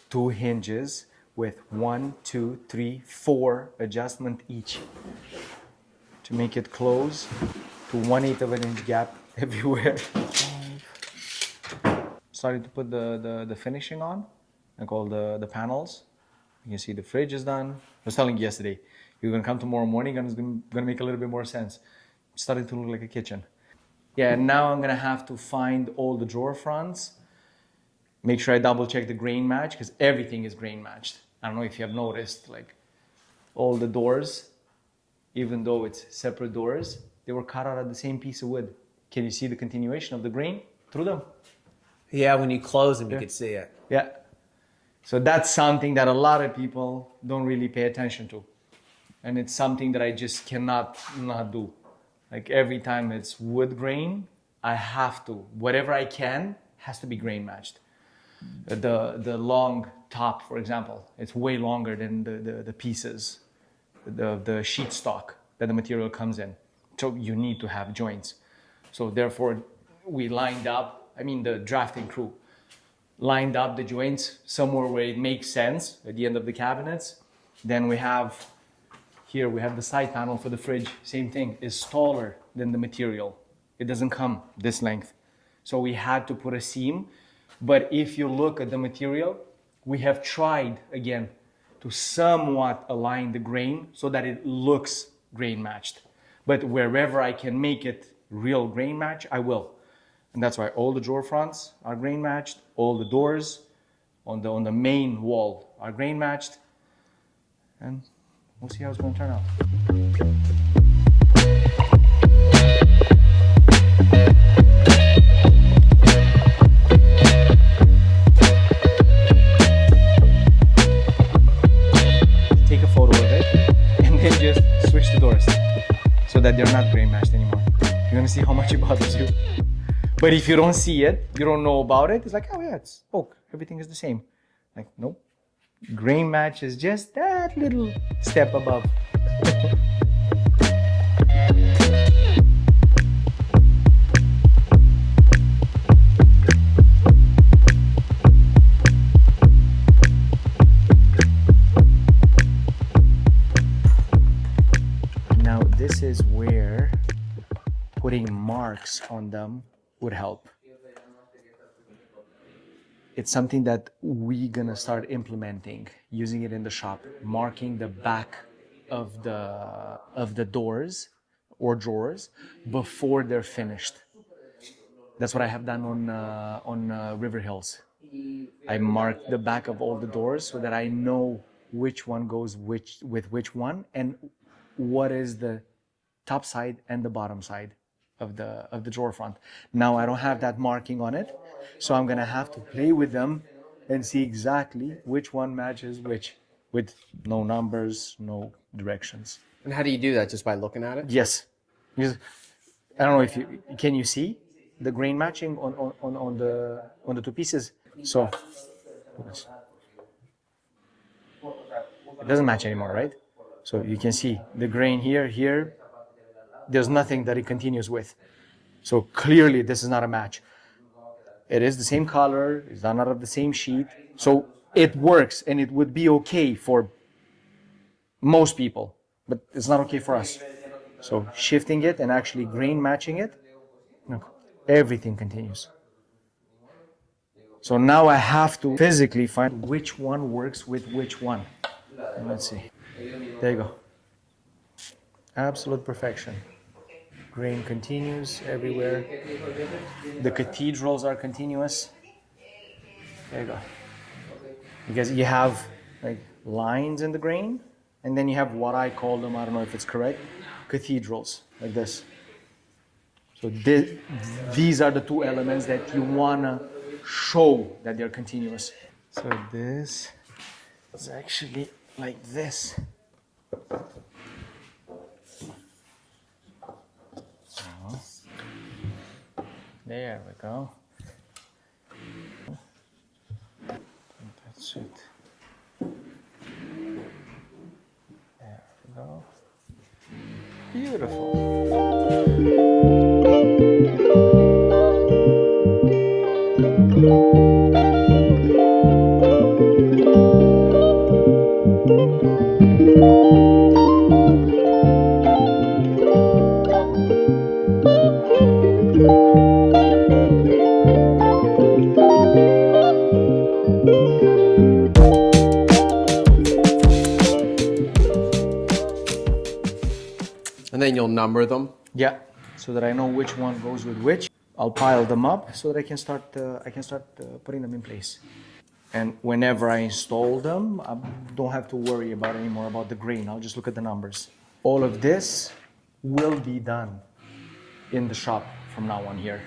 2 hinges with 1, 2, 3, 4 adjustment each to make it close to 1/8 of an inch gap everywhere. Starting to put the finishing on, like all the panels. You can see the fridge is done. I was telling you yesterday, you're gonna come tomorrow morning and it's gonna make a little bit more sense. It's starting to look like a kitchen. Yeah, now I'm gonna have to find all the drawer fronts. Make sure I double check the grain match because everything is grain matched. I don't know if you have noticed, like all the doors, even though it's separate doors, they were cut out of the same piece of wood. Can you see the continuation of the grain through them? Yeah, when you close them, you can see it. Yeah. So that's something that a lot of people don't really pay attention to. And it's something that I just cannot not do. Like every time it's wood grain, I have to, whatever I can, has to be grain matched. The long top, for example, it's way longer than the pieces, the sheet stock that the material comes in. So you need to have joints. So therefore, we lined up, the drafting crew lined up the joints somewhere where it makes sense at the end of the cabinets. Then we have the side panel for the fridge. Same thing, is taller than the material. It doesn't come this length. So we had to put a seam. But if you look at the material, we have tried again to somewhat align the grain so that it looks grain matched. But wherever I can make it real grain match, I will. And that's why all the drawer fronts are grain matched, all the doors on the main wall are grain matched. And we'll see how it's going to turn out. Take a photo of it and then just switch the doors so that they're not grain matched anymore. You're going to see how much it bothers you. But if you don't see it, you don't know about it, it's like, oh yeah, it's oak. Everything is the same. Like, nope. Grain match is just that little step above. Now this is where putting marks on them would help. It's something that we're gonna start implementing, using it in the shop, marking the back of the doors or drawers before they're finished. That's what I have done on River Hills. I mark the back of all the doors so that I know which one goes with which one and what is the top side and the bottom side of the drawer front. Now I don't have that marking on it, so I'm gonna have to play with them and see exactly which one matches which, with no numbers, no directions. And how do you do that? Just by looking at it? Yes, because I don't know if you see the grain matching on the two pieces. So it doesn't match anymore, right? So you can see the grain here. There's nothing that it continues with. So clearly this is not a match. It is the same color, it's done out of the same sheet. So it works and it would be okay for most people, but it's not okay for us. So shifting it and actually grain matching it, look, everything continues. So now I have to physically find which one works with which one. Let's see. There you go. Absolute perfection. Grain continues everywhere. The cathedrals are continuous. There you go. Because you have like lines in the grain, and then you have what I call them, I don't know if it's correct, cathedrals, like this. So these are the two elements that you wanna show that they're continuous. So this is actually like this. There we go. That's it. There we go. Beautiful. them? Yeah, so that I know which one goes with which. I'll pile them up so that I can start putting them in place. And whenever I install them, I don't have to worry about anymore about the grain. I'll just look at the numbers. All of this will be done in the shop from now on here.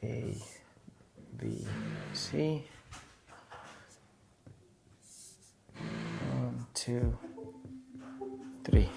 A, B, C. 1, 2, 3.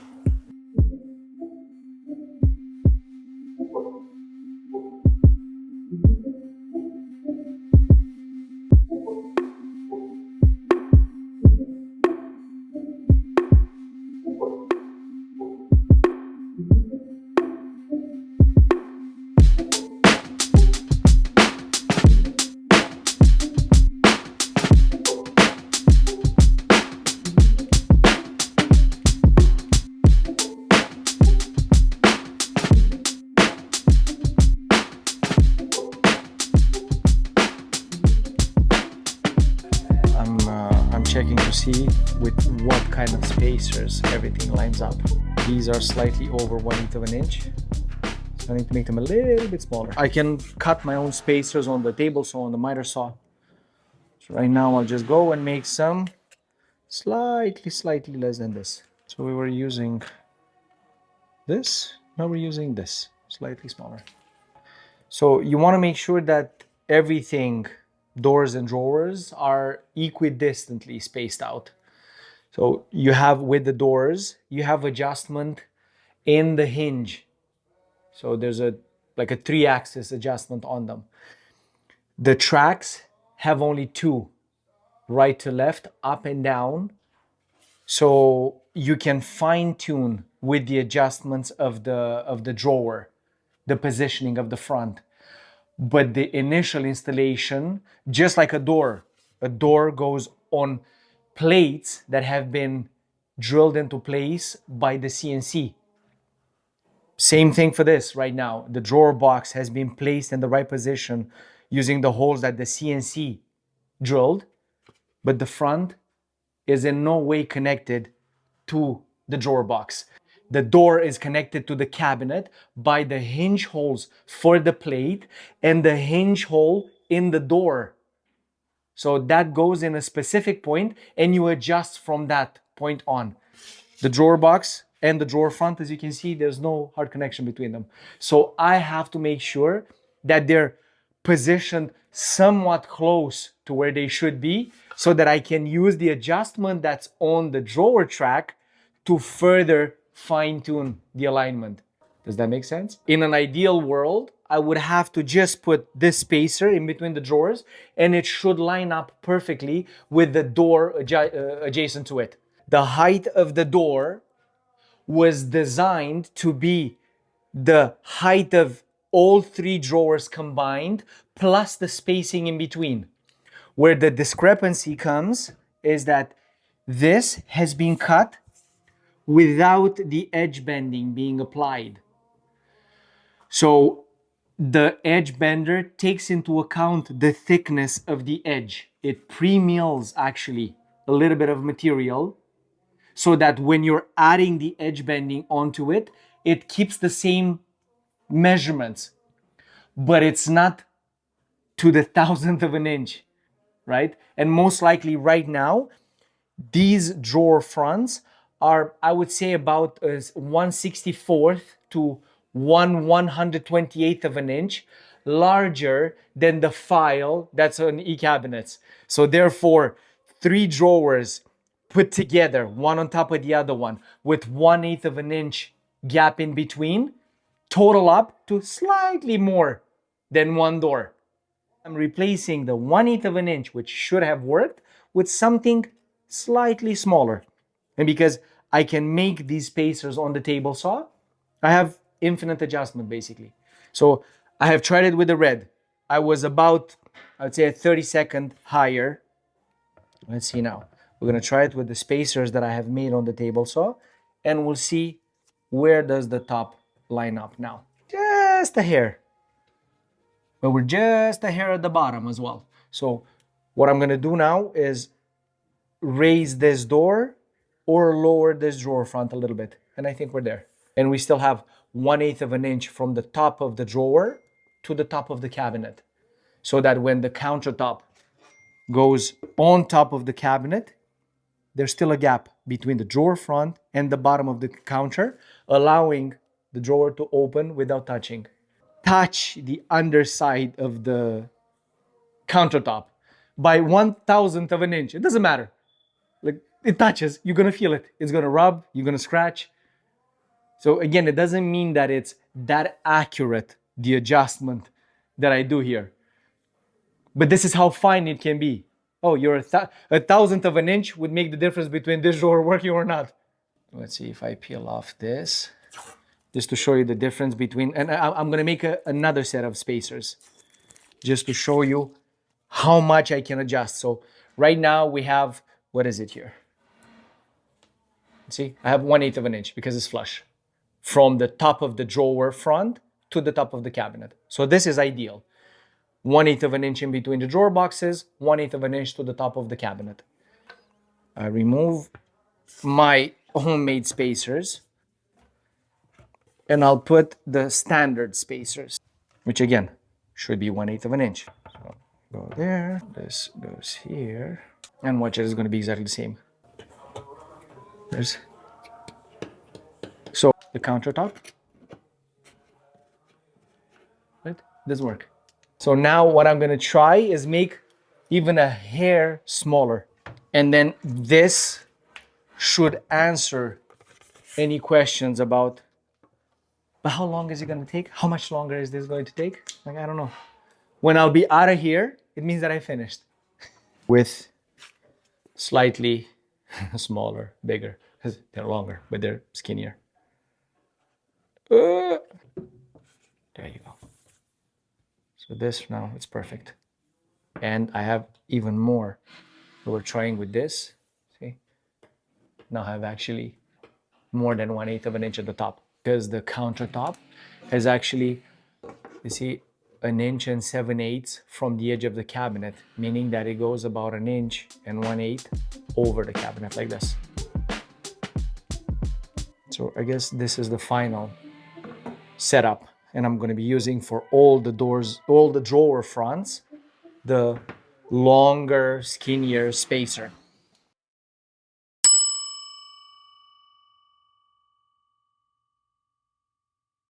I'm checking to see with what kind of spacers everything lines up. These are slightly over 1/8 of an inch. So I need to make them a little bit smaller. I can cut my own spacers on the table saw, on the miter saw. So right now I'll just go and make some slightly less than this. So we were using this, now we're using this, slightly smaller. So you want to make sure that everything, doors and drawers, are equidistantly spaced out. So you have, with the doors, you have adjustment in the hinge. So there's like a 3-axis adjustment on them. The tracks have only 2, right to left, up and down. So you can fine tune with the adjustments of the drawer, the positioning of the front. But the initial installation, just like a door goes on plates that have been drilled into place by the CNC. Same thing for this right now. The drawer box has been placed in the right position using the holes that the CNC drilled, but the front is in no way connected to the drawer box. The door is connected to the cabinet by the hinge holes for the plate and the hinge hole in the door. So that goes in a specific point and you adjust from that point on. The drawer box and the drawer front, as you can see, there's no hard connection between them. So I have to make sure that they're positioned somewhat close to where they should be so that I can use the adjustment that's on the drawer track to further fine-tune the alignment. Does that make sense? In an ideal world, I would have to just put this spacer in between the drawers and it should line up perfectly with the door adjacent to it. The height of the door was designed to be the height of all 3 drawers combined plus the spacing in between. Where the discrepancy comes is that this has been cut without the edge bending being applied. So the edge bender takes into account the thickness of the edge. It pre-mills actually a little bit of material so that when you're adding the edge bending onto it, it keeps the same measurements, but it's not to the 1,000th of an inch, right? And most likely right now, these drawer fronts are, I would say, about 1/64 to 1/128th of an inch larger than the file that's on e-cabinets. So therefore, 3 drawers put together, one on top of the other one, with 1/8 of an inch gap in between, total up to slightly more than 1 door. I'm replacing the 1/8 of an inch, which should have worked, with something slightly smaller. And because I can make these spacers on the table saw, I have infinite adjustment basically. So I have tried it with the red. I was about, I would say, a 30-second higher. Let's see now. We're gonna try it with the spacers that I have made on the table saw, and we'll see where does the top line up now. Just a hair. But we're just a hair at the bottom as well. So what I'm gonna do now is raise this door or lower this drawer front a little bit. And I think we're there. And we still have 1/8 of an inch from the top of the drawer to the top of the cabinet. So that when the countertop goes on top of the cabinet, there's still a gap between the drawer front and the bottom of the counter, allowing the drawer to open without touching. Touch the underside of the countertop by 1/1000th of an inch. It doesn't matter. Like, it touches, you're gonna feel it. It's gonna rub, you're gonna scratch. So again, it doesn't mean that it's that accurate, the adjustment that I do here. But this is how fine it can be. Oh, you're a thousandth of an inch would make the difference between this drawer working or not. Let's see if I peel off this, just to show you the difference between, and I'm gonna make another set of spacers, just to show you how much I can adjust. So right now we have, what is it here? See, I have 1/8 of an inch because it's flush from the top of the drawer front to the top of the cabinet. So this is ideal. 1/8 of an inch in between the drawer boxes, 1/8 of an inch to the top of the cabinet. I remove my homemade spacers and I'll put the standard spacers, which again should be 1/8 of an inch. So go there, this goes here, and watch it, is going to be exactly the same. There's so the countertop, right? Doesn't work. So now what I'm gonna try is make even a hair smaller. And then this should answer any questions about, but how long is it gonna take? How much longer is this going to take? Like, I don't know. When I'll be out of here, it means that I finished. With slightly smaller, bigger, because they're longer, but they're skinnier. There you go. So this now, it's perfect. And I have even more. So we're trying with this, see? Now I have actually more than 1/8 of an inch at the top, because the countertop has actually, you see, 1 inch and 7/8 from the edge of the cabinet, meaning that it goes about 1 inch and 1/8 over the cabinet like this. So I guess this is the final setup, and I'm going to be using for all the doors, all the drawer fronts, the longer, skinnier spacer.